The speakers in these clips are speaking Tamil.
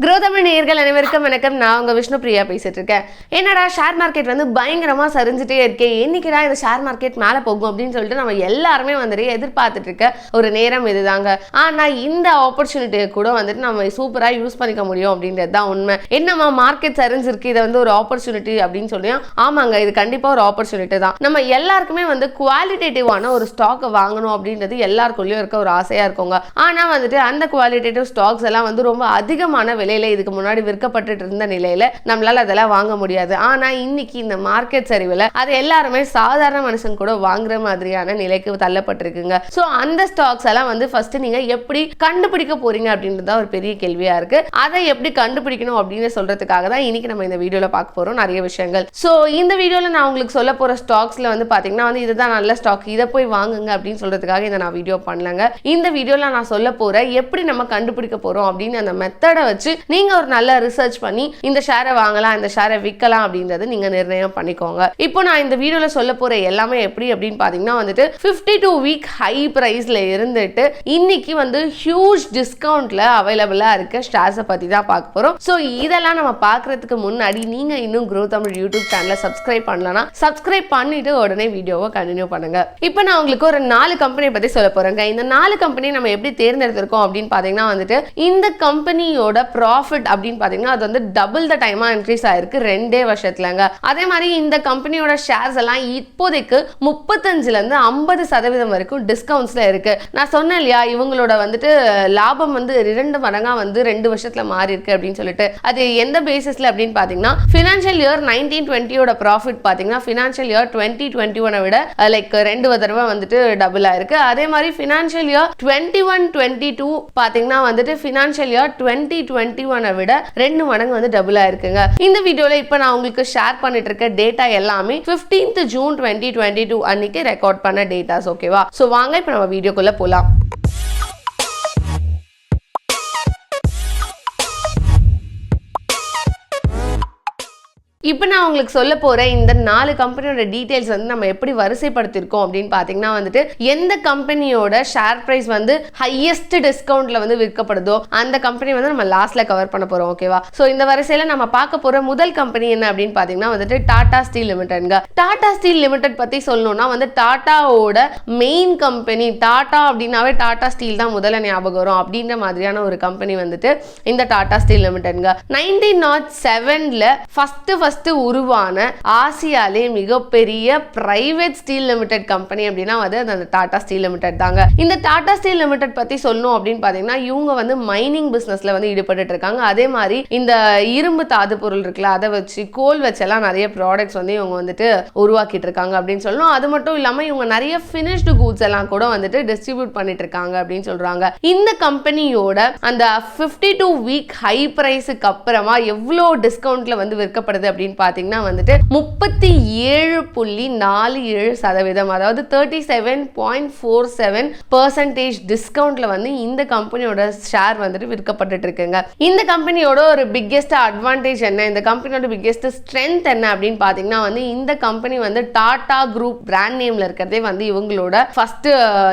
Groww நேயர்கள் அனைவருக்கும் வணக்கம். நான் உங்க விஷ்ணு பிரியா பேசிட்டு இருக்கேன். என்னடா ஷேர் மார்க்கெட் வந்து பயங்கரமா சரிஞ்சிட்டே இருக்கே, என்னைக்குடா இந்த ஷேர் மார்க்கெட் மேலே போகும் அப்படின்னு சொல்லிட்டு நம்ம எல்லாருமே வந்துட்டு எதிர்பார்த்துட்டு இருக்க ஒரு நேரம் இதுதாங்க. ஆனா இந்த ஆப்பர்ச்சுனிட்டியை கூட வந்துட்டு நம்ம சூப்பரா யூஸ் பண்ணிக்க முடியும் அப்படின்றது தான் உண்மை. என்னம்மா மார்க்கெட் சரிஞ்சிருக்கு, இதை வந்து ஒரு ஆப்பர்ச்சுனிட்டி அப்படின்னு சொல்லியும், ஆமாங்க, இது கண்டிப்பா ஒரு ஆப்பர்ச்சுனிட்டி தான். நம்ம எல்லாருக்குமே வந்து குவாலிட்டேட்டிவான ஒரு ஸ்டாக்கை வாங்கணும் அப்படின்றது எல்லாருக்குள்ளேயும் இருக்க ஒரு ஆசையா இருக்குங்க. ஆனா வந்துட்டு அந்த குவாலிட்டேட்டிவ் ஸ்டாக்ஸ் எல்லாம் வந்து ரொம்ப அதிகமான விலையில இதுக்கு முன்னாடி விற்கப்பட்டு இருந்த நிலையில நம்மளால அதெல்லாம் வாங்க முடியாது. ஆனா இன்னைக்கு இந்த மார்க்கெட் சரிவுல அது எல்லாருமே சாதாரண மனுஷன் கூட வாங்குற மாதிரியான நிலைக்கு தள்ளப்பட்டிருக்குங்க. சோ அந்த ஸ்டாக்ஸ் எல்லாம் வந்து ஃபர்ஸ்ட் நீங்க எப்படி கண்டுபிடிக்க போறீங்க அப்படின்றது ஒரு பெரிய கேள்வியா இருக்கு. அதை எப்படி கண்டுபிடிக்கணும் அப்படின்னு சொல்றதுக்காக தான் இன்னைக்கு நம்ம இந்த வீடியோல பார்க்க போறோம் நிறைய விஷயங்கள். சோ இந்த வீடியோல நான் உங்களுக்கு சொல்ல போற ஸ்டாக்ஸ்ல வந்து பாத்தீங்கன்னா வந்து இதுதான் நல்ல ஸ்டாக், இதை போய் வாங்குங்க அப்படின்னு சொல்றதுக்காக இதை நான் வீடியோ பண்ணலங்க. இந்த வீடியோல நான் சொல்ல போற எப்படி நம்ம கண்டுபிடிக்க போறோம் அப்படின்னு அந்த மெத்தடை வச்சு நீங்க ஒரு நல்ல ரிசர்ச் பண்ணி இந்த ஷேரை வாங்கலாம், இந்த ஷேரை விற்கலாம் அப்படின்றது நீங்க நிர்ணயம் பண்ணிக்கோங்க. இப்போ நான் இந்த வீடியோல சொல்ல போற எல்லாமே எப்படி அப்படின்னு பாத்தீங்கன்னா வந்துட்டு 52 வீக் ஹை பிரைஸ்ல இருந்துட்டு இன்னைக்கு வந்து ஹியூஜ் டிஸ்கவுண்ட்ல அவைலபிளா இருக்க ஷேர்ஸை பத்தி தான் பார்க்க போறோம். சோ இதெல்லாம் நம்ம பார்க்கறதுக்கு முன்னாடி நீங்க இன்னும் Groww தமிழ் யூடியூப் சேனலை சப்ஸ்கிரைப் பண்ணலனா சப்ஸ்கிரைப் பண்ணிட்டு உடனே வீடியோவை கண்டினியூ பண்ணுங்க. இப்போ நான் உங்களுக்கு ஒரு 4 கம்பெனியை பத்தி சொல்ல போறேங்க. இந்த 4 கம்பெனி நம்ம எப்படி தேர்ந்தெடுத்திருக்கோம் அப்படின்னு பாத்தீங்கன்னா வந்துட்டு இந்த கம்பெனியோட ப்ராஃபிட் அப்படின்னு பாத்தீங்கன்னா அது வந்து டபுள் த டைமா இன்க்ரீஸ் ஆயிருக்கு 2 வருஷத்துலங்க. அதே மாதிரி இந்த கம்பெனியோட ஷேர்ஸ் எல்லாம் இப்போதைக்கு 35ல இருந்து 50% வரைக்கும் டிஸ்கவுண்ட்ஸ்ல இருக்கு. நான் சொன்னேன் இல்லையா, இவங்களோட வந்துட்டு லாபம் வந்து 2 மடங்கா வந்து 2 வருஷத்துல மாறி இருக்கு அப்படின்னு சொல்லிட்டு. அது எந்த பேசிஸ்ல அப்படின்னு பாத்தீங்கன்னா ஃபினான்ஷியல் இயர் 1920 ப்ராஃபிட் பாத்தீங்கன்னா ஃபினான்ஷியல் இயர் 2021 விட லைக் 2 தடவை வந்துட்டு டபுள் ஆயிருக்கு. அதே மாதிரி ஃபினான்ஷியல் இயர் 21-22 பாத்தீங்கன்னா வந்துட்டு ஃபினான்ஷியல் இயர் 2021 விட 2 மடங்கு வந்து டபுள் ஆயிருக்குங்க. இந்த வீடியோல இப்போ நான் உங்களுக்கு ஷேர் பண்ணிட்டு இருக்க டேட்டா எல்லாமே 15th ஜூன் 2022 அன்னைக்கு ரெக்கார்ட் பண்ண டேட்டாஸ். ஓகேவா? சோ வாங்க இப்போ நம்ம வீடியோக்குள்ள போலாம். இப்போ நான் உங்களுக்கு சொல்ல போற இந்த 4 கம்பெனியோட டீடைல்ஸ் வந்து நம்ம எப்படி வரிசைப்படுத்திருக்கோம் அப்படின்னு பாத்தீங்கன்னா வந்துட்டு எந்த கம்பெனியோட ஷேர் பிரைஸ் வந்து ஹையஸ்ட் டிஸ்கவுண்ட்ல வந்து விற்கப்படுதோ அந்த கம்பெனி வந்து நம்ம லாஸ்ட்ல கவர் பண்ண போறோம். ஓகேவா? சோ இந்த வரிசையில நம்ம பார்க்க போற முதல் கம்பெனி என்ன அப்படின்னு பாத்தீங்கன்னா வந்துட்டு டாடா ஸ்டீல் லிமிடெட்ங்க. டாடா ஸ்டீல் லிமிடெட் பத்தி சொல்லணும்னா வந்து டாடாவோட மெயின் கம்பெனி. டாடா அப்படின்னாவே டாடா ஸ்டீல் தான் முதல்ல ஞாபகம் வரும் அப்படின்ற மாதிரியான ஒரு கம்பெனி வந்துட்டு இந்த டாடா ஸ்டீல் லிமிடெட்ங்க. 1907ல ஃபர்ஸ்ட் உருவான ஆசியாலே மிகப்பெரிய பிரைவேட் ஸ்டீல் லிமிடெட் கம்பெனி அப்படின்னா அது அந்த டாடா ஸ்டீல் லிமிடெட் தாங்க. இந்த டாடா ஸ்டீல் லிமிடெட் பத்தி சொல்லணும் அப்படின்னு பாத்தீங்கன்னா இவங்க வந்து மைனிங் பிசினஸ்ல வந்து ஈடுபட்டு இருக்காங்க. அதே மாதிரி இந்த இரும்பு தாது பொருள் இருக்குல்ல, அதை வச்சு கோல் வச்செல்லாம் நிறைய ப்ராடக்ட்ஸ் வந்து இவங்க வந்துட்டு உருவாக்கிட்டு இருக்காங்க அப்படின்னு சொல்லணும். அது மட்டும் இல்லாம இவங்க நிறைய ஃபினிஷ்டு கூட்ஸ் எல்லாம் கூட வந்துட்டு டிஸ்ட்ரிபியூட் பண்ணிட்டு இருக்காங்க அப்படின்னு சொல்றாங்க. இந்த கம்பெனியோட அந்த 52 வீக் ஹை பிரைஸுக்கு அப்புறமா எவ்வளவு டிஸ்கவுண்ட்ல வந்து விற்கப்படுது அப்படின்னு பாத்தீங்கன்னா வந்துட்டு 37.47%, அதாவது 37.47% டிஸ்கவுண்ட்ல வந்து இந்த கம்பெனியோட ஷேர் வந்துட்டு விற்கப்பட்டு இருக்குங்க. இந்த கம்பெனியோட ஒரு பிக்கெஸ்ட் அட்வான்டேஜ் என்ன, இந்த கம்பெனியோட பிக்கெஸ்ட் ஸ்ட்ரென்த் என்ன அப்படின்னு பாத்தீங்கன்னா வந்து இந்த கம்பெனி வந்து டாடா குரூப் பிராண்ட் நேம்ல இருக்கிறதே வந்து இவங்களோட ஃபர்ஸ்ட்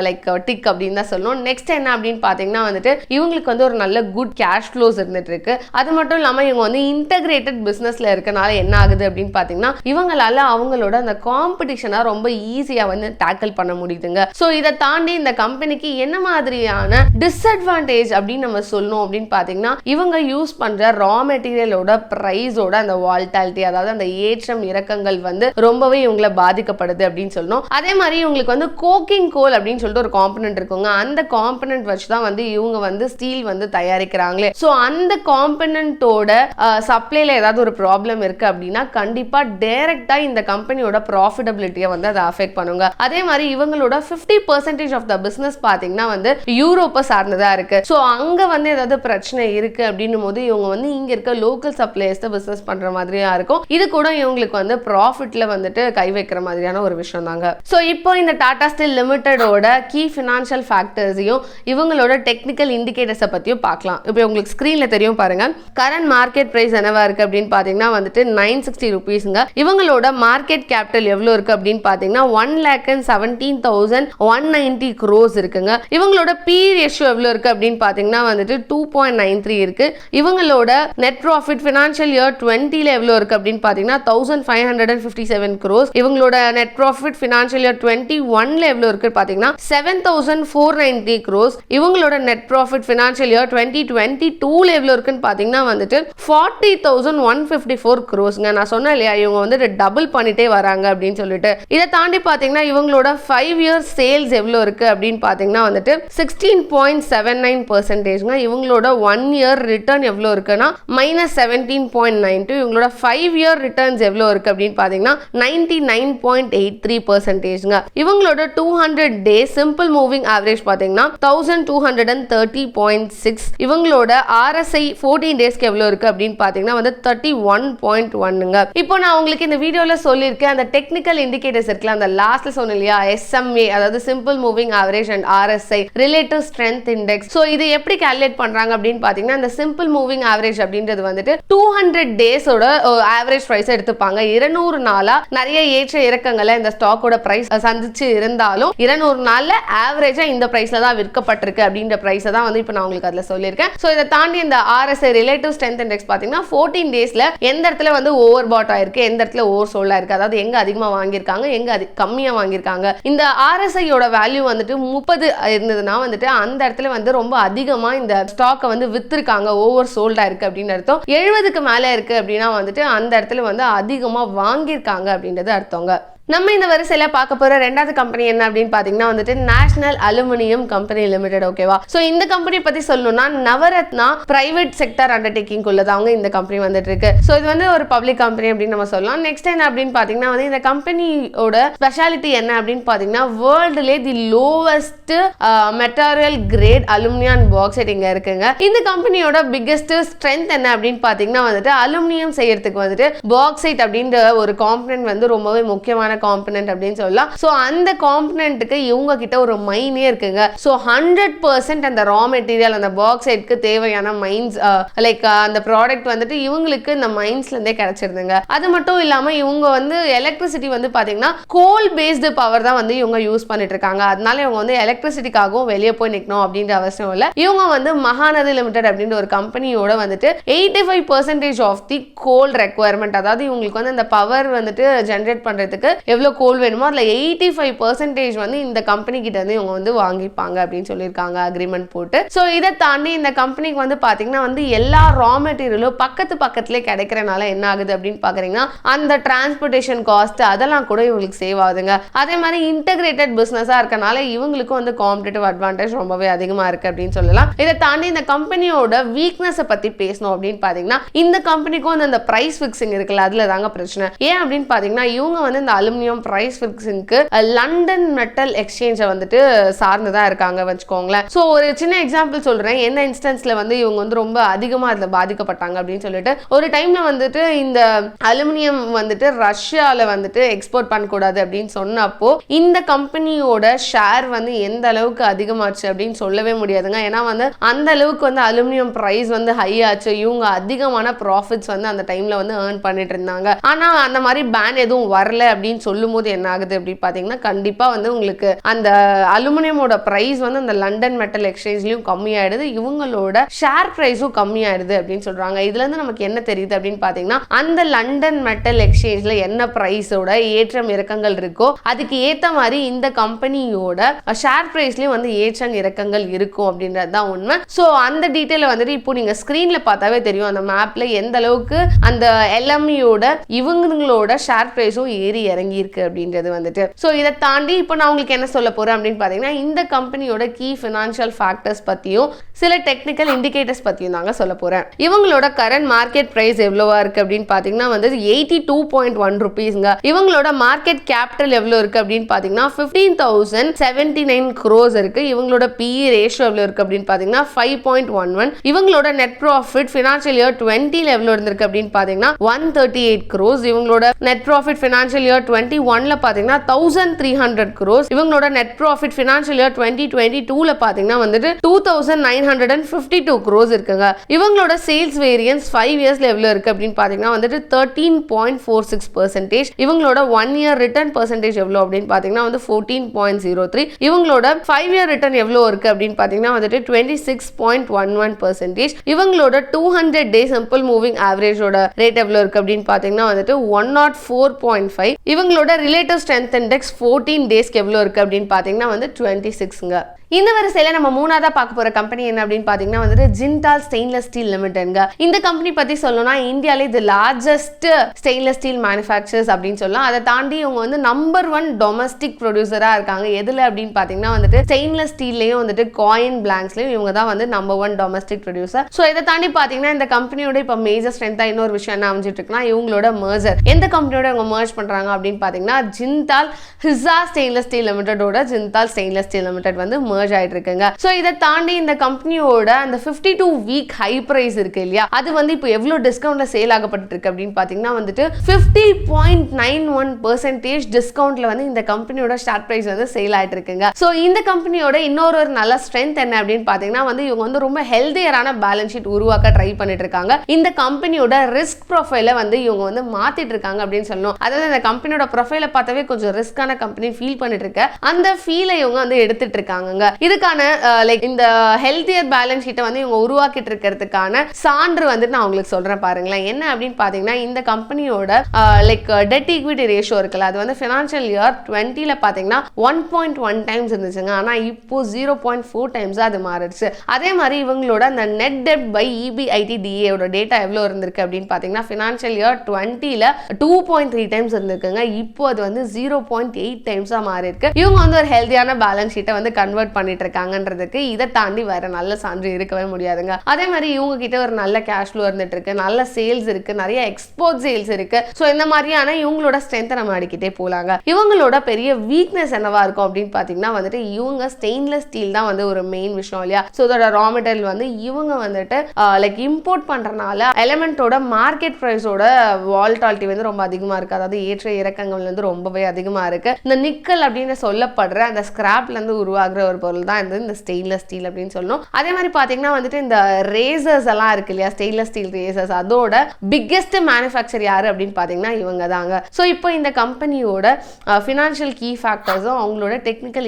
லைக் டிக் அப்படின்னு தான் சொல்லணும். நெக்ஸ்ட் என்ன அப்படின்னு பாத்தீங்கன்னா வந்துட்டு இவங்களுக்கு வந்து ஒரு நல்ல குட் கேஷ் ஃப்ளோஸ் இருந்துட்டு இருக்கு. அது மட்டும் இல்லாம இவங்க வந்து இன்டகிரேட்டட் பிசினஸ்ல இருக்கனால என்ன ஆகுது அப்படின்னு பாத்தீங்கன்னா இவங்களால அவங்களோட அந்த காம்படிஷனை ரொம்ப ஈஸியா வந்து டேக்கிள் பண்ண முடியுதுங்க. சோ இதை தாண்டி இந்த கம்பெனிக்கு என்ன மாதிரியான டிஸ்அட்வான்டேஜ் அப்படின்னு நம்ம சொல்லணும் அப்படின்னு பாத்தீங்கன்னா இவங்க யூஸ் பண்ற ரா மெட்டீரியலோட பிரைஸோட அந்த வால்டாலிட்டி, அதாவது அந்த ஏற்றம் இறக்கங்கள் வந்து ரொம்பவே இவங்களை பாதிக்கப்படுது அப்படின்னு சொல்லணும். அதே மாதிரி இவங்களுக்கு வந்து கோக்கிங் கோல் அப்படின்னு சொல்லிட்டு ஒரு காம்பனன்ட் இருக்குங்க. அந்த காம்பனன்ட் வச்சுதான் வந்து இவங்க வந்து ஸ்டீல் வந்து தயாரிக்கிறாங்களே. சோ அந்த காம்பனன்ட்டோட சப்ளைல ஏதாவது ஒரு ப்ராப்ளம் இருக்கு அப்படின்னா கண்டிப்பா டைரக்டா இந்த கம்பெனியோட ப்ராஃபிட்டபிலிட்டியை வந்து அதை அஃபெக்ட் பண்ணுங்க. அதே மாதிரி இவங்களோட 50% ஆஃப் த பிசினஸ் பாத்தீங்கன்னா வந்து யூரோப்பை சார்ந்ததா இருக்கு. சோ அங்க வந்து ஏதாவது பிரச்சனை இருக்கு அப்படின்னும் போது இவங்க வந்து இங்க இருக்க லோக்கல் சப்ளையர்ஸ் பிசினஸ் பண்ற மாதிரியா இருக்கும். இது கூட இவங்களுக்கு வந்து ப்ராஃபிட்ல வந்துட்டு கை வைக்கிற மாதிரியான ஒரு விஷயம் தாங்க. சோ இப்போ இந்த டாடா ஸ்டீல் லிமிடெடோட கீ ஃபினான்ஷியல் ஃபேக்டர்ஸையும் இவங்களோட டெக்னிக்கல் இண்டிகேட்டர்ஸை பத்தியும் பார்க்கலாம். இப்போ உங்களுக்கு ஸ்கிரீன்ல தெரியும் பாருங்க. கரண்ட் மார்க்கெட் பிரைஸ் என்னவா இருக்கு அப்படின்னு பாத்தீங்கன்னா வந்துட்டு 960 rupeesங்க. இவங்களோட மார்க்கெட் கேபிட்டல் எவ்வளவு இருக்கு அப்படின்னு பாத்தீங்கன்னா 1,17,190 crores இருக்குங்க. இவங்களோட பி ரேஷியோ எவ்வளவு இருக்கு அப்படின்னு பாத்தீங்கன்னா வந்துட்டு 2.93 இருக்கு. இவங்களோட நெட் ப்ராஃபிட் ஃபினான்ஷியல் இயர் 20ல எவ்வளவு இருக்கு அப்படின்னு பாத்தீங்கன்னா 1,557 crores. இவங்களோட நெட் ப்ராஃபிட் ஃபினான்ஷியல் இயர் 21ல எவ்வளவு இருக்கு பாத்தீங்கன்னா 7,490 crores. இவங்களோட நெட் ப்ராஃபிட் ஃபினான்ஷியல் இயர் 2022ல எவ்வளவு இருக்குன்னு பாத்தீங்கன்னா வந்துட்டு 40,154 crores. நான் சொன்னேன் இல்லையா இவங்க வந்து டபுள் பண்ணிட்டே வராங்க அப்படின்னு சொல்லிட்டு. இதை தாண்டி பாத்தீங்கன்னா இவங்களோட 5 years சேல்ஸ் எவ்வளவு இருக்கு அப்படின்னு பாத்தீங்கன்னா வந்துட்டு 16.79%. இவங்களோட 1 year ரிட்டர்ன் எவ்வளவு இருக்குன்னா -17.92. இவங்களோட 5 year ரிட்டர்ன்ஸ் எவ்வளவு இருக்கு அப்படின்னு பாத்தீங்கன்னா 99.83%. இவங்களோட 200 days சிம்பிள் மூவிங் ஆவரேஜ் பாத்தீங்கன்னா 1230.6. இவங்களோட RSI 14 டேஸ்க்கு எவ்வளவு இருக்கு அப்படின்னு பாத்தீங்கன்னா வந்து 31.1ங்க. இப்போ நான் உங்களுக்கு இந்த வீடியோல சொல்லியிருக்கேன் அந்த டெக்னிக்கல் இண்டிகேட்டர்ஸ் இருக்குல்ல, அந்த லாஸ்ட்ல சொன்னேன் இல்லையா SMA, அதாவது simple moving average and RSI relative strength index. So இது எப்படி கால்குலேட் பண்றாங்க அப்படின்னு பாத்தீங்கன்னா இந்த சிம்பிள் மூவிங் ஆவரேஜ் அப்படின்றது வந்துட்டு 200 டேஸோட ஆவரேஜ் பிரைஸ் எடுத்துப்பாங்க. 200 நாளா நிறைய ஏற்ற இறக்கங்களை இந்த ஸ்டாக்கோட பிரைஸ் சந்திச்சு இருந்தாலும் 200 நாள்ல ஆவரேஜா இந்த பிரைஸ்ல தான் விற்கப்பட்டிருக்கு அப்படின்ற பிரைஸை தான் வந்து இப்போ நான் உங்களுக்கு அதுல சொல்லியிருக்கேன். ஸோ இதை தாண்டி இந்த RSI ரிலேட்டிவ் ஸ்ட்ரென்த் இண்டெக்ஸ் பாத்தீங்கன்னா 14 டேஸ்ல எந்த இடத்துல வந்து ஓவர் பாட் ஆயிருக்கு, எந்த இடத்துல ஓவர் சோல்ட் ஆயிருக்கு, அதாவது எங்க அதிகமா வாங்கியிருக்காங்க, எங்க கம்மியா வாங்கியிருக்காங்க. இந்த RSI யோட வேல்யூ வந்துட்டு 30 இருந்ததுன்னா வந்துட்டு அந்த இடத்துல வந்து ரொம்ப அதிகமா இந்த ஸ்டாக்கை வந்து வித்திருக்காங்க, ஓவர் சோல்டா இருக்கு அப்படின்னு அர்த்தம். 70க்கு மேல இருக்கு அப்படின்னா வந்துட்டு அந்த இடத்துல வந்து அதிகமா வாங்கியிருக்காங்க அப்படின்றது அர்த்தங்க. நம்ம இந்த வரிசையில பார்க்க போற ரெண்டாவது கம்பெனி என்ன அப்படின்னு பாத்தீங்கன்னா வந்துட்டு நேஷனல் அலுமினியம் கம்பெனி லிமிடெட். ஓகேவா? சோ இந்த கம்பெனி பத்தி சொல்லணும்னா நவரத்னா பிரைவேட் செக்டர் அண்டர்டேக்கிங் உள்ளதாங்க இந்த கம்பெனி வந்துட்டு இருக்கு. சோ இது வந்து ஒரு பப்ளிக் கம்பெனி அப்படின்னு நம்ம சொல்லலாம். நெக்ஸ்ட் என்ன அப்படின்னு பாத்தீங்கன்னா வந்து இந்த கம்பெனியோட ஸ்பெஷாலிட்டி என்ன அப்படின்னு பாத்தீங்கன்னா வேர்ல்டுலே the lowest material grade aluminium bauxite இங்க இருக்குங்க. இந்த கம்பெனியோட பிக்கெஸ்ட் ஸ்ட்ரென்த் என்ன அப்படின்னு பாத்தீங்கன்னா வந்துட்டு அலுமினியம் செய்யறதுக்கு வந்துட்டு பாக்சைட் அப்படின்ற ஒரு காம்பனன்ட் வந்து ரொம்பவே முக்கியமான காம்பனன்ட் அப்படின்னு சொல்லலாம். சோ அந்த காம்பனன்ட்க்கு இவங்க கிட்ட ஒரு மைனே இருக்குங்க. சோ 100% அந்த ரா மெட்டீரியல் அந்த பாக்சைட்க்கு தேவையான மைன்ஸ் லைக் அந்த ப்ராடக்ட் வந்துட்டு இவங்களுக்கு இந்த மைன்ஸ்ல இருந்தே கிடைச்சிருதுங்க. அது மட்டும் இல்லாம இவங்க வந்து எலக்ட்ரிசிட்டி வந்து பாத்தீங்கன்னா கோல் பேஸ்டு பவர் தான் வந்து இவங்க யூஸ் பண்ணிட்டு இருக்காங்க. அதனால இவங்க வந்து எலக்ட்ரிசிட்டிக்காகவும் வெளியே போய் நிக்கணும் அப்படின்ற அவசியம் இல்லை. இவங்க வந்து மகாநதி லிமிடெட் அப்படின்ற ஒரு கம்பெனியோட வந்துட்டு 85% ஆஃப் தி கோல் ரெக்வயர்மெண்ட், அதாவது இவங்களுக்கு வந்து அந்த பவர் வந்துட்டு ஜென்ரேட் பண்றதுக்கு எவ்வளவு கோல் வேணுமோ அதுல 85% வந்து இந்த கம்பெனி கிட்ட இருந்து இவங்க வந்து வாங்கிப்பாங்க அப்படின்னு சொல்லியிருக்காங்க அக்ரிமெண்ட் போட்டு. சோ இதை தாண்டி இந்த கம்பெனிக்கு வந்து பாத்தீங்கன்னா வந்து எல்லா ரா மெட்டீரியலும் பக்கத்துலேயே கிடைக்கிறனால என்ன ஆகுது அப்படின்னு பாக்குறீங்கன்னா அந்த டிரான்ஸ்போர்டேஷன் காஸ்ட் அதெல்லாம் கூட இவங்களுக்கு சேவ் ஆகுதுங்க. அதே மாதிரி இன்டகிரேட்டட் பிசினஸா இருக்கனால இவங்களுக்கும் வந்து காம்படிட்டிவ் அட்வான்டேஜ் ரொம்பவே அதிகமா இருக்கு அப்படின்னு சொல்லலாம். இதை தாண்டி இந்த கம்பெனியோட வீக்னஸ் பத்தி பேசணும் அப்படின்னு பாத்தீங்கன்னா இந்த கம்பெனிக்கும் வந்து அந்த பிரைஸ் பிக்சிங் இருக்குல்ல அதுல தாங்க பிரச்சனை. ஏன் அப்படின்னு பாத்தீங்கன்னா இவங்க வந்து இந்த அலுமினியம் பிரைஸ் ஃபிக்ஸிங்க்கு லண்டன் மெட்டல் எக்ஸ்சேஞ்சை வந்துட்டு சார்ந்துதான் இருக்காங்க வச்சுக்கோங்களேன். சோ ஒரு சின்ன எக்ஸாம்பிள் சொல்றேன். என்ன இன்ஸ்டன்ஸ்ல வந்து இவங்க வந்து ரொம்ப அதிகமா அதுல பாதிக்கப்பட்டாங்க அப்படின்னு சொல்லிட்டு ஒரு டைம்ல வந்துட்டு இந்த அலுமினியம் வந்துட்டு ரஷ்யால வந்துட்டு எக்ஸ்போர்ட் பண்ணக்கூடாது அப்படின்னு சொன்னப்போ இந்த கம்பெனியோட ஷேர் வந்து எந்த அளவுக்கு அதிகமாச்சு அப்படின்னு சொல்லவே முடியாதுங்க. ஏன்னா வந்து அந்த அளவுக்கு வந்து அலுமினியம் பிரைஸ் வந்து ஹை ஆச்சு. இவங்க அதிகமான ப்ராஃபிட்ஸ் வந்து அந்த டைம்ல வந்து ஏர்ன் பண்ணிட்டு இருந்தாங்க. ஆனா அந்த மாதிரி பேன் எதுவும் வரல அப்படின்னு சொல்லும் போது என்ன ஆகுது அப்படின்னு பாத்தீங்கன்னா கண்டிப்பா வந்து உங்களுக்கு அந்த அலுமினியமோட பிரைஸ் வந்து அந்த லண்டன் மெட்டல் எக்ஸ்சேஞ்ச்லயும் கம்மியாயிடுது, இவங்களோட ஷேர் பிரைஸும் கம்மியாயிடுது அப்படின்னு சொல்றாங்க. இதுல இருந்து நமக்கு என்ன தெரியுது அப்படின்னு பாத்தீங்கன்னா அந்த லண்டன் மெட்டல் எக்ஸ்சேஞ்ச்ல என்ன பிரைஸோட ஏற்றம் இறக்கங்கள் இருக்கோ அதுக்கு ஏத்த மாதிரி இந்த கம்பெனியோட ஷேர் பிரைஸ்லயும் வந்து ஏற்றம் இறக்கங்கள் இருக்கும் அப்படின்றது தான் உண்மை. சோ அந்த டீடைல வந்துட்டு இப்போ நீங்க ஸ்கிரீன்ல பார்த்தாவே தெரியும் அந்த மேப்ல எந்த அளவுக்கு அந்த LMEயோட இவங்களோட ஷேர் பிரைஸும் ஏறி இறங்கி இருக்கு அப்படின்றது வந்துட்டு. சோ இதை தாண்டி இப்போ நான் உங்களுக்கு என்ன சொல்ல போறேன் அப்படின்னு பாத்தீங்கன்னா இந்த கம்பெனியோட கீ ஃபினான்ஷியல் ஃபேக்டர்ஸ் பத்தியும் சில டெக்னிக்கல் இண்டிகேட்டர்ஸ் பத்தியும் தாங்க சொல்ல போறேன். இவங்களோட கரண்ட் மார்க்கெட் பிரைஸ் எவ்வளவா இருக்கு அப்படின்னு பாத்தீங்கன்னா வந்து 82.1 ரூபீஸ்ங்க. இவங்களோட மார்க்கெட் கேபிட்டல் எவ்வளவு இருக்கு அப்படின்னு பாத்தீங்கன்னா 15,079 crores இருக்கு. இவங்களோட PE ரேஷியோ எவ்வளவு இருக்கு அப்படின்னு பாத்தீங்கன்னா 5.11. இவங்களோட நெட் ப்ராஃபிட் ஃபினான்ஷியல் இயர் 20ல எவ்வளவு இருந்திருக்கு அப்படின்னு பாத்தீங்கன்னா 138 crores. இவங்களோட நெட் ப்ராஃபிட் ஃபினான்ஷியல் இயர் 2021ல பாத்தீங்கன்னா 1300 crores. இவங்களோட நெட் ப்ராஃபிட் ஃபினான்ஷியல் இயர் 2022ல பாத்தீங்கன்னா வந்துட்டு 2952 crores இருக்குங்க. இவங்களோட சேல்ஸ் வேரியன்ஸ் 5 இயர்ஸ்ல எவ்வளவு இருக்கு அப்படின்னு பாத்தீங்கன்னா வந்துட்டு 13.46%. இவங்களோட 1 இயர் ரிட்டர்ன் பெர்சன்டேஜ் எவ்வளவு அப்படின்னு பாத்தீங்கன்னா வந்து 14.03. இவங்களோட 5 இயர் ரிட்டர்ன் எவ்வளவு இருக்கு அப்படின்னு பாத்தீங்கன்னா வந்துட்டு 26.11%. இவங்களோட 200 டே சிம்பிள் மூவிங் ஆவரேஜோட ரேட் எவ்வளவு இருக்கு அப்படின்னு பாத்தீங்கன்னா வந்துட்டு 104.5. இவங்களோட ரிலேட்டிவ் ஸ்ட்ரென்த் இண்டெக்ஸ் 14 டேஸ்க்கு எவ்வளவு இருக்கு அப்படின்னு பாத்தீங்கன்னா வந்து 26ங்க. இந்த வரிசையில நம்ம மூணாவதா பார்க்க போற கம்பெனி என்ன அப்படின்னு பாத்தீங்கன்னா வந்துட்டு ஜிண்டால் ஸ்டெயின்லெஸ் ஸ்டீல் லிமிடெட்ங்க. இந்த கம்பெனி பத்தி சொல்லணும்னா இந்தியால இது லார்ஜஸ்ட் ஸ்டெயின்லெஸ் ஸ்டீல் மேனுஃபேக்சர்ஸ் அப்படின்னு சொல்லலாம். அதை தாண்டி இவங்க வந்து நம்பர் 1 டொமஸ்டிக் ப்ரொடியூசரா இருக்காங்க. எதுல அப்படின்னு பாத்தீங்கன்னா வந்துட்டு ஸ்டெயின்லெஸ் ஸ்டீல்லையும் வந்துட்டு காயின் பிளாங்க்ஸ்லயும் இவங்க தான் வந்து நம்பர் 1 டொமஸ்டிக் ப்ரொடியூசர். ஸோ இதை தாண்டி பாத்தீங்கன்னா இந்த கம்பெனியோட இப்போ மேஜர் ஸ்ட்ரென்த்தா இன்னொரு விஷயம் என்ன அமைஞ்சிட்டு இருக்குன்னா இவங்களோட மர்ஜர். எந்த கம்பெனியோட இவங்க மர்ஜ் பண்றாங்க அப்படின்னு பாத்தீங்கன்னா ஜிண்டால் ஹிசார் ஸ்டெயின்லெஸ் ஸ்டீல் லிமிடெடோட ஜிண்டால் ஸ்டெயின்லெஸ் ஸ்டீல் லிமிடெட் வந்து மர்ஜ் ஆயிட்டு இருக்குங்க. சோ இத தாண்டி இந்த கம்பெனியோட அந்த 52 வீக் ஹை பிரைஸ் இருக்கு இல்லையா, அது வந்து இப்போ எவ்வளவு டிஸ்கவுண்ட்ல சேல் ஆகப்பட்டு இருக்கு அப்படின்னு பாத்தீங்கன்னா வந்துட்டு 50.91% டிஸ்கவுண்ட்ல வந்து இந்த கம்பெனியோட ஸ்டார்ட் பிரைஸ் வந்து சேல் ஆயிட்டு இருக்குங்க. சோ இந்த கம்பெனியோட இன்னொரு நல்ல ஸ்ட்ரென்த் என்ன அப்படின்னு பாத்தீங்கன்னா வந்து இவங்க வந்து ரொம்ப ஹெல்தியரான பேலன்ஸ் ஷீட் உருவாக்க ட்ரை பண்ணிட்டு இருக்காங்க. இந்த கம்பெனியோட ரிஸ்க் ப்ரொஃபைலை வந்து இவங்க வந்து மாத்திட்டு இருக்காங்க அப்படின்னு சொல்லணும். அதாவது இந்த கம்பெனியோட ப்ரொஃபைலை பார்த்தாவே கொஞ்சம் ரிஸ்கான கம்பெனி ஃபீல் பண்ணிட்டு இருக்க அந்த ஃபீலை இவங்க வந்து எடுத்துட்டு இருக்காங்க. இதுக்கான லைக் இந்த ஹெல்தியர் பேலன்ஸ் ஷீட்டை வந்து இவங்க உருவாக்கிட்டு இருக்கிறதுக்கான சான்று வந்து நான் உங்களுக்கு சொல்றேன் பாருங்களேன். என்ன அப்படின்னு பாத்தீங்கன்னா இந்த கம்பெனியோட லைக் டெட் ஈக்விட்டி ரேஷியோ இருக்குல்ல, அது வந்து ஃபினான்ஷியல் இயர் 20ல பாத்தீங்கன்னா 1.1 டைம்ஸ் இருந்துச்சுங்க. ஆனா இப்போ 0.4 டைம்ஸ் அது மாறிடுச்சு. அதே மாதிரி இவங்களோட அந்த நெட் டெட் பை EBITDA ஓட டேட்டா எவ்வளவு இருந்திருக்கு அப்படின்னு பாத்தீங்கன்னா ஃபினான்ஷியல் இயர் 20ல 2.3 டைம்ஸ் இருந்திருக்குங்க. இப்போ அது வந்து 0.8 டைம்ஸா மாறி இருக்கு. இவங்க வந்து ஒரு ஹெல்தியான பேலன்ஸ் ஷீட்டை வந்து கன்வெர்ட் பண்ணிட்டு இருக்காங்கன்றதுக்கு இதை தாண்டி வேற நல்ல சான்று இருக்கவே முடியாதுங்க. அதே மாதிரி இவங்க கிட்ட ஒரு நல்ல கேஷ் ஃப்ளோ இருந்துட்டு இருக்கு, நல்ல சேல்ஸ் இருக்கு, நிறைய எக்ஸ்போர்ட் சேல்ஸ் இருக்கு. சோ இந்த மாதிரியான இவங்களோட ஸ்ட்ரென்த்தை நம்ம அடிக்கிட்டே போலாங்க. இவங்களோட பெரிய வீக்னஸ் என்னவா இருக்கும் அப்படின்னு பாத்தீங்கன்னா வந்துட்டு இவங்க ஸ்டெயின்லெஸ் ஸ்டீல் தான் வந்து ஒரு மெயின் விஷயம் இல்லையா. சோ இதோட ரா மெட்டீரியல் வந்து இவங்க வந்துட்டு லைக் இம்போர்ட் பண்றதுனால எலிமெண்டோட மார்க்கெட் பிரைஸோட வால்டாலிட்டி வந்து ரொம்ப அதிகமா இருக்கு. அதாவது ஏற்ற இறக்கங்கள் வந்து ரொம்பவே அதிகமா இருக்கு. இந்த நிக்கல் அப்படின்னு சொல்லப்படுற அந்த ஸ்கிராப்ல இருந்து உருவாக்குற ஒரு பொருள் தான் இந்த ஸ்டெயின்லெஸ் ஸ்டீல் அப்படின்னு சொல்லணும். அதே மாதிரி பாத்தீங்கன்னா வந்துட்டு இந்த ரேசர்ஸ் எல்லாம் இருக்கு இல்லையா, ஸ்டெயின்லெஸ் ஸ்டீல் ரேசர்ஸ், அதோட பிக்கெஸ்ட் மேனுஃபேக்சர் யாரு அப்படின்னு பாத்தீங்கன்னா இவங்க தாங்க. சோ இப்போ இந்த கம்பெனியோட ஃபினான்ஷியல் கீ ஃபேக்டர்ஸும் அவங்களோட டெக்னிக்கல்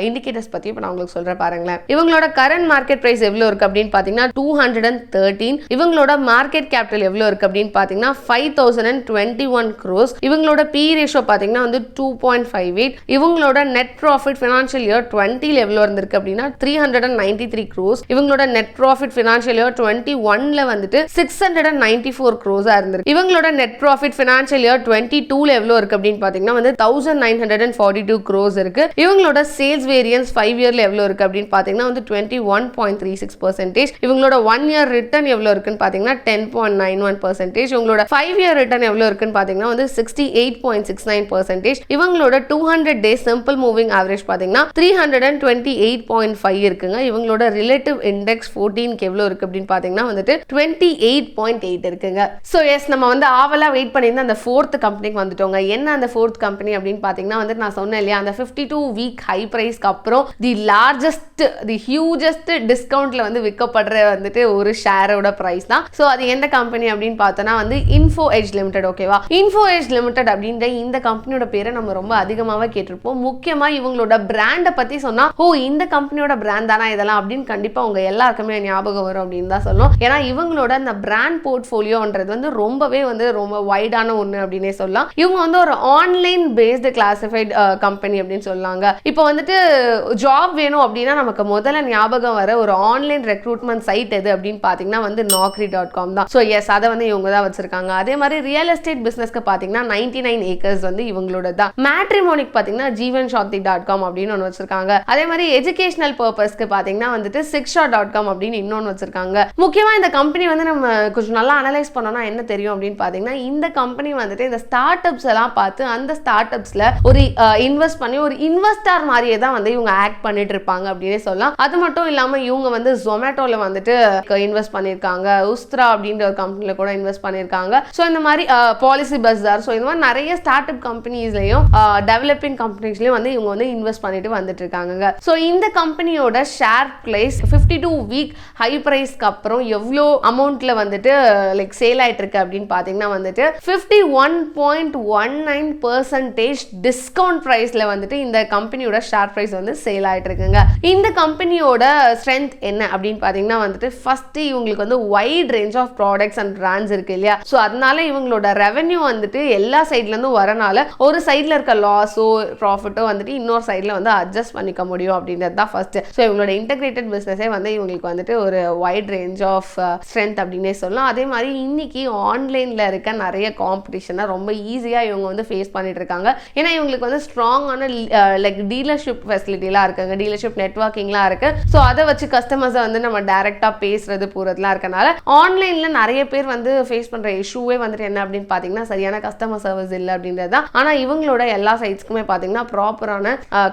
இண்டிகேட்டர்ஸ் பத்தி இப்போ நான் உங்களுக்கு சொல்றேன் பாருங்களேன். இவங்களோட கரண்ட் மார்க்கெட் பிரைஸ் எவ்வளவு இருக்கு அப்படின்னு பாத்தீங்கன்னா 213. இவங்களோட மார்க்கெட் கேபிட்டல் எவ்வளவு இருக்கு அப்படின்னு பாத்தீங்கன்னா 5021 crores. இவங்களோட பி ரேஷியோ பாத்தீங்கன்னா வந்து 2.58. இவங்களோட நெட் ப்ராஃபிட் ஃபினான்ஷியல் இயர் 20ல எவ்வளவு இருந்திருக்கு அப்படின்னா 393 crores. இவங்களோட நெட் ப்ராஃபிட் ஃபினான்ஷியல் இயர் 21ல வந்துட்டு 694 crores இருந்திருக்கு. இவங்களோட நெட் ப்ராஃபிட் ஃபினான்ஷியல் இயர் 22ல எவ்வளவு இருக்கு அப்படின்னு பாத்தீங்கன்னா வந்து 1942 crores இருக்கு. இவங்களோட சேல்ஸ் வேரியன்ஸ் 5 இயர்ல எவ்வளவு இருக்கு அப்படின்னு பாத்தீங்கன்னா வந்து 21.36%. இவங்களோட 1 இயர் ரிட்டர்ன் எவ்வளவு இருக்குன்னு பாத்தீங்கன்னா 10.91%. இவங்களோட 5 இயர் ரிட்டர்ன் எவ்வளவு இருக்குன்னு பாத்தீங்கன்னா வந்து 68.69%. இவங்களோட 200 டே சிம்பிள் மூவிங் ஆவரேஜ் பாத்தீங்கன்னா 328.5 இருக்குங்க. இவங்களோட ரிலேட்டிவ் இண்டெக்ஸ் 14க்கு எவ்வளவு இருக்கு அப்படின்னு பாத்தீங்கன்னா வந்துட்டு 28.8 இருக்குங்க. சோ எஸ், நம்ம வந்து ஆவலா வெயிட் பண்ணியிருந்த அந்த 4th கம்பெனிக்கு வந்துட்டோங்க. என்ன அந்த 4th கம்பெனி அப்படின்னு பாத்தீங்கன்னா வந்து நான் சொன்னேன் இல்லையா, அந்த 52 வீக் ஹை பிரைஸ்க்கு அப்புறம் தி லார்ஜஸ்ட் தி ஹியூஜஸ்ட் டிஸ்கவுண்ட்ல வந்து விற்கப்படுற வந்துட்டு ஒரு ஷேரோட பிரைஸ் தான். சோ அது எந்த கம்பெனி அப்படின்னு பார்த்தோன்னா வந்து இன்ஃபோ எட்ஜ் லிமிடெட். ஓகேவா, இன்ஃபோ எட்ஜ் லிமிடெட் அப்படின்ற இந்த கம்பெனியோட பேரை நம்ம ரொம்ப அதிகமாவே கேட்டிருப்போம். முக்கியமா இவங்களோட பிராண்டை பத்தி சொன்னா ஓ இந்த கம்பெனியோட பிராண்ட் தானா இதெல்லாம் அப்படின்னு கண்டிப்பா உங்க எல்லாருக்குமே ஞாபகம் வரும் அப்படின்னு தான் சொல்லணும். ஏன்னா இவங்களோட அந்த பிராண்ட் போர்ட்ஃபோலியோன்றது வந்து ரொம்பவே வந்து ரொம்ப வைடான ஒண்ணு அப்படின்னே சொல்லலாம். இவங்க வந்து ஒரு ஆன்லைன் பேஸ்டு கிளாசிஃபைட் கம்பெனி அப்படின்னு சொல்லாங்க. இப்போ வந்துட்டு ஜாப் வேணும் அப்படின்னா நமக்கு முதல்ல ஞாபகம் வர ஒரு ஆன்லைன் ரெக்ரூட்மெண்ட் சைட் எது அப்படின்னு பாத்தீங்கன்னா வந்து naukri.com தான். ஸோ எஸ், அதை வந்து இவங்க தான் வச்சிருக்காங்க. அதே மாதிரி ரியல் எஸ்டேட் பிசினஸ்க்கு பாத்தீங்கன்னா 99 acres வந்து இவங்களோட தான். மேட்ரிமோனிக்கு பாத்தீங்கன்னா jeevanshanti.com அப்படின்னு ஒன்று வச்சிருக்காங்க. அதே மாதிரி மாதிரி எஜுகேஷனல் பர்பஸ்க்கு பாத்தீங்கன்னா வந்துட்டு shiksha.com அப்படின்னு இன்னொன்னு வச்சிருக்காங்க. முக்கியமா இந்த கம்பெனி வந்து நம்ம கொஞ்சம் நல்லா அனலைஸ் பண்ணோம்னா என்ன தெரியும் அப்படின்னு பாத்தீங்கன்னா, இந்த கம்பெனி வந்துட்டு இந்த ஸ்டார்ட் அப்ஸ் எல்லாம் பார்த்து அந்த ஸ்டார்ட் அப்ஸ்ல ஒரு இன்வெஸ்ட் பண்ணி ஒரு இன்வெஸ்டர் மாதிரியே தான் வந்து இவங்க ஆக்ட் பண்ணிட்டு இருப்பாங்க அப்படின்னே சொல்லலாம். அது மட்டும் இல்லாம இவங்க வந்து ஜொமேட்டோல வந்துட்டு இன்வெஸ்ட் பண்ணிருக்காங்க, உஸ்த்ரா அப்படின்ற ஒரு கம்பெனில கூட இன்வெஸ்ட் பண்ணிருக்காங்க. ஸோ இந்த மாதிரி பாலிசி பஸ்ஸார், ஸோ இந்த மாதிரி நிறைய ஸ்டார்ட் அப் கம்பெனிஸ்லயும் டெவலப்பிங் கம்பெனிஸ்லயும் வந்து இவங்க வந்து இன்வெஸ்ட் பண்ணிட்டு வந்துட்டு இருக்காங்க. ஸோ இந்த கம்பெனியோட ஷேர் பிரைஸ் 52 வீக் ஹை பிரைஸ்க்கு அப்புறம் எவ்வளோ அமௌண்ட்ல வந்துட்டு லைக் சேல் ஆயிட்டு இருக்கு அப்படின்னு பாத்தீங்கன்னா வந்துட்டு 51.19% டிஸ்கவுண்ட் பிரைஸ்ல வந்துட்டு இந்த கம்பெனியோட ஷேர் பிரைஸ் வந்து சேல் ஆயிட்டு இருக்குங்க. இந்த கம்பெனியோட ஸ்ட்ரென்த் என்ன அப்படின்னு பாத்தீங்கன்னா வந்துட்டு ஃபர்ஸ்ட் இவங்களுக்கு வந்து wide range of products and brands இருக்கு இல்லையா. ஸோ அதனால இவங்களோட ரெவென்யூ வந்துட்டு எல்லா சைட்ல இருந்தும் வரனால ஒரு சைட்ல இருக்க லாஸோ ப்ராஃபிட்டோ வந்துட்டு இன்னொரு சைட்ல வந்து அட்ஜஸ்ட் பண்ணிக்க முடியும் அப்படின்றது தான் ஃபர்ஸ்ட். ஸோ இவங்களோட இன்டெகிரேட்டட் பிசினஸே வந்து இவங்களுக்கு வந்துட்டு ஒரு வைட் ரேஞ்ச் ஆஃப் ஸ்ட்ரென்த் அப்படின்னே சொல்லலாம். அதே மாதிரி இன்னைக்கு ஆன்லைன்ல இருக்க நிறைய காம்படிஷனை ரொம்ப ஈஸியா இவங்க வந்து ஃபேஸ் பண்ணிட்டு இருக்காங்க. ஏன்னா இவங்களுக்கு வந்து ஸ்ட்ராங்கான லைக் டீலர்ஷிப் ஃபெசிலிட்டிலாம் இருக்குங்க, டீலர்ஷிப் நெட்வொர்க்கிங்லாம் இருக்கு. ஸோ அதை வச்சு கஸ்டமர்ஸை வந்து நம்ம டைரக்டா பேசுறது போறதுலாம் இருக்கனால ஆன்லைன்ல நிறைய பேர் வந்து ஃபேஸ் பண்ற இஷ்யூவே வந்துட்டு என்ன அப்படின்னு பாத்தீங்கன்னா சரியான கஸ்டமர் சர்வீஸ் இல்லை அப்படின்றது தான். ஆனா இவங்களோட எல்லா சைட்ஸ்க்குமே பாத்தீங்கன்னா ப்ராப்பரான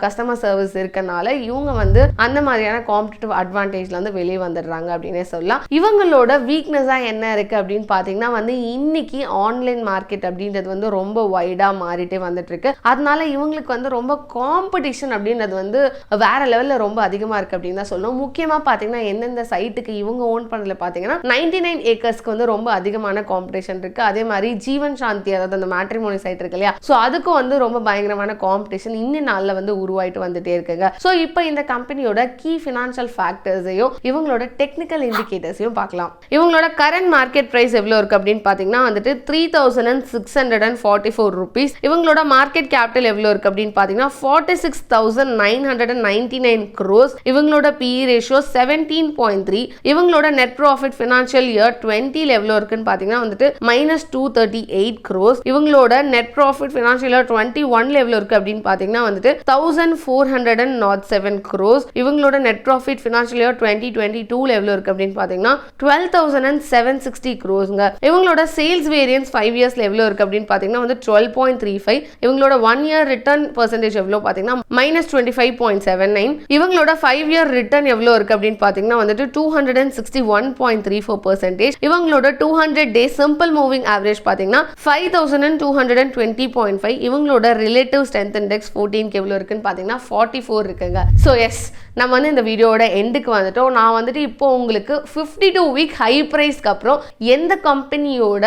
கஸ்டமர் சர்வீஸ் இருக்கனால இவங்க வந்து அந்த மாதிரியான காம்படிட்டிவ் அட்வான்டேஜ்ல வந்து வெளியே வந்துடுறாங்க அப்படின்னே சொல்லலாம். இவங்களோட வீக்னஸா என்ன இருக்கு அப்படின்னு பாத்தீங்கன்னா வந்து இன்னைக்கு ஆன்லைன் மார்க்கெட் அப்படின்றது வந்து ரொம்ப வைடா மாறிட்டே வந்துட்டு இருக்கு. அதனால இவங்களுக்கு வந்து ரொம்ப காம்படிஷன் அப்படின்றது வந்து வேற லெவல்ல ரொம்ப அதிகமா இருக்கு அப்படின்னு தான் சொல்லணும். முக்கியமா பாத்தீங்கன்னா எந்தெந்த சைட்டுக்கு இவங்க ஓன் பண்ணல பாத்தீங்கன்னா 99 ஏக்கர்ஸ்க்கு வந்து ரொம்ப அதிகமான காம்படிஷன் இருக்கு. அதே மாதிரி ஜீவன் சாந்தி, அதாவது அந்த மேட்ரிமோனி சைட் இருக்கு இல்லையா, ஸோ அதுக்கும் வந்து ரொம்ப பயங்கரமான காம்படிஷன் இன்னும் நாளில் வந்து உருவாயிட்டு வந்துட்டே இருக்குங்க. ஸோ இப்போ இந்த கம்பெனியோட கீ ஃபினான்ஷியல் ஃபேக்டர்ஸையும் இவங்களோட டெக்னிக்கல் இண்டிகேட்டர்ஸையும் பார்க்கலாம். இவங்களோட கரண்ட் மார்க்கெட் பிரைஸ் எவ்வளோ இருக்கு அப்படின்னு பார்த்தீங்கன்னா வந்துட்டு 3644 rupees. இவங்களோட மார்க்கெட் கேபிட்டல் எவ்வளோ இருக்கு அப்படின்னு பார்த்தீங்கன்னா 46,999 crores. இவங்களோட PE ரேஷியோ 17.3. இவங்களோட நெட் ப்ராஃபிட் ஃபினான்ஷியல் இயர் 20 எவ்வளோ இருக்குன்னு பார்த்தீங்கன்னா வந்துட்டு -238 crores. இவங்களோட நெட் ப்ராஃபிட் ஃபினான்ஷியல் இயர் 21 எவ்வளோ இருக்கு அப்படின்னு பார்த்தீங்கன்னா வந்துட்டு 1407 crores. இவங்களோட நெட் ப்ராஃபிட் ஃபினான்ஷியல் இயர் 2022 எவ்வளோ இருக்கு அப்படின்னு பார்த்தீங்கன்னா 12,760 crores-ங்க. இவங்களோட சேல்ஸ் வேரியன்ஸ் 5 இயர்ஸ்ல எவ்வளோ இருக்கு அப்படின்னு பார்த்தீங்கன்னா வந்து 12.35. இவங்களோட 1 year ரிட்டர்ன் பெர்சன்டேஜ் எவ்வளோ பார்த்தீங்கன்னா -25.79. இவங்களோட 5 year ரிட்டர்ன் எவ்வளோ இருக்கு அப்படின்னு பார்த்தீங்கன்னா வந்துட்டு 261.34%. இவங்களோட 200 டே சிம்பிள் மூவிங் ஆவரேஜ் பார்த்தீங்கன்னா 5220.5. இவங்களோட ரிலேட்டிவ் ஸ்ட்ரென்த் இண்டெக்ஸ் 14 எவ்வளோ இருக்குன்னு பார்த்தீங்கன்னா 44 இருக்குங்க. ஸோ எஸ், நம்ம வந்து இந்த வீடியோட எண்டுக்கு வந்துட்டோம். நான் வந்துட்டு இப்போ உங்களுக்கு 52 வீக் ஹை ப்ரைஸ்க்கு அப்புறம் எந்த கம்பெனியோட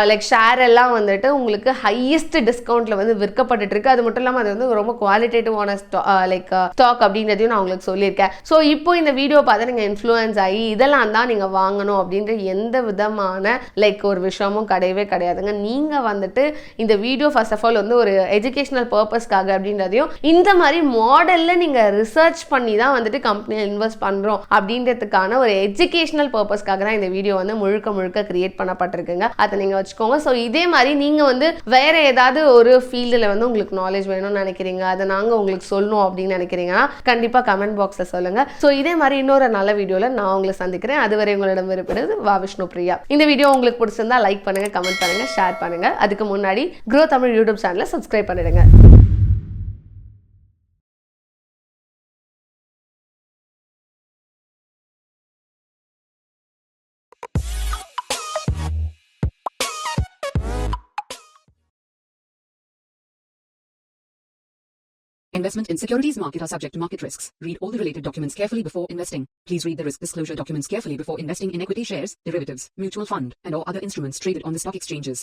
லைக் ஷேர் எல்லாம் வந்துட்டு உங்களுக்கு ஹையஸ்ட் டிஸ்கவுண்ட்ல வந்து விற்கப்பட்டு இருக்கு, அது மட்டும் இல்லாமல் அது வந்து ரொம்ப குவாலிட்டேட்டிவான லைக் ஸ்டாக் அப்படின்றதையும் நான் உங்களுக்கு சொல்லியிருக்கேன். ஸோ இப்போ இந்த வீடியோ பார்த்து நீங்கள் இன்ஃப்ளூயன்ஸ் ஆகி இதெல்லாம் தான் நீங்கள் வாங்கணும் அப்படின்ற எந்த விதமான லைக் ஒரு விஷயமும் கிடையவே கிடையாதுங்க. நீங்கள் வந்துட்டு இந்த வீடியோ ஃபர்ஸ்ட் ஆஃப் ஆல் வந்து ஒரு எஜுகேஷனல் பர்பஸ்க்காக அப்படின்றதையும் இந்த மாதிரி மாடலில் நீங்கள் ரிசர்ச் பண்ணி தான் வந்துட்டு கம்பெனியில் இன்வெஸ்ட் பண்ணுறோம் அப்படின்றதுக்கான ஒரு எஜுகேஷனல் பர்பஸ்க்காக தான் இந்த வீடியோ வந்து முழுக்க முழுக்க கிரியேட் பண்ணப்பட்டிருக்குங்க. அதை நீங்கள் வச்சுக்கோங்க. ஸோ இதே மாதிரி நீங்கள் வந்து வேற ஏதாவது ஒரு ஃபீல்டில் வந்து உங்களுக்கு நாலேஜ் வேணும்னு நினைக்கிறீங்க, அதை நாங்கள் உங்களுக்கு சொல்லணும் அப்படின்னு நினைக்கிறீங்கன்னா கண்டிப்பாக கமெண்ட் பாக்ஸில் சொல்லுங்கள். ஸோ இதே மாதிரி இன்னொரு நல்ல வீடியோவில் நான் உங்களை சந்திக்கிறேன். அதுவரை உங்களிடம் இருப்பது வா விஷ்ணு பிரியா. இந்த வீடியோ உங்களுக்கு பிடிச்சிருந்தா லைக் பண்ணுங்க, கமெண்ட் பண்ணுங்க, ஷேர் பண்ணுங்க. அதுக்கு முன்னாடி க்ரோ தமிழ் யூடியூப் சேனலை சப்ஸ்கிரைப் பண்ணிடுங்க. Investment in securities market are subject to market risks. Read all the related documents carefully before investing. Please read the risk disclosure documents carefully before investing in equity shares, derivatives, mutual fund, and or other instruments traded on the stock exchanges.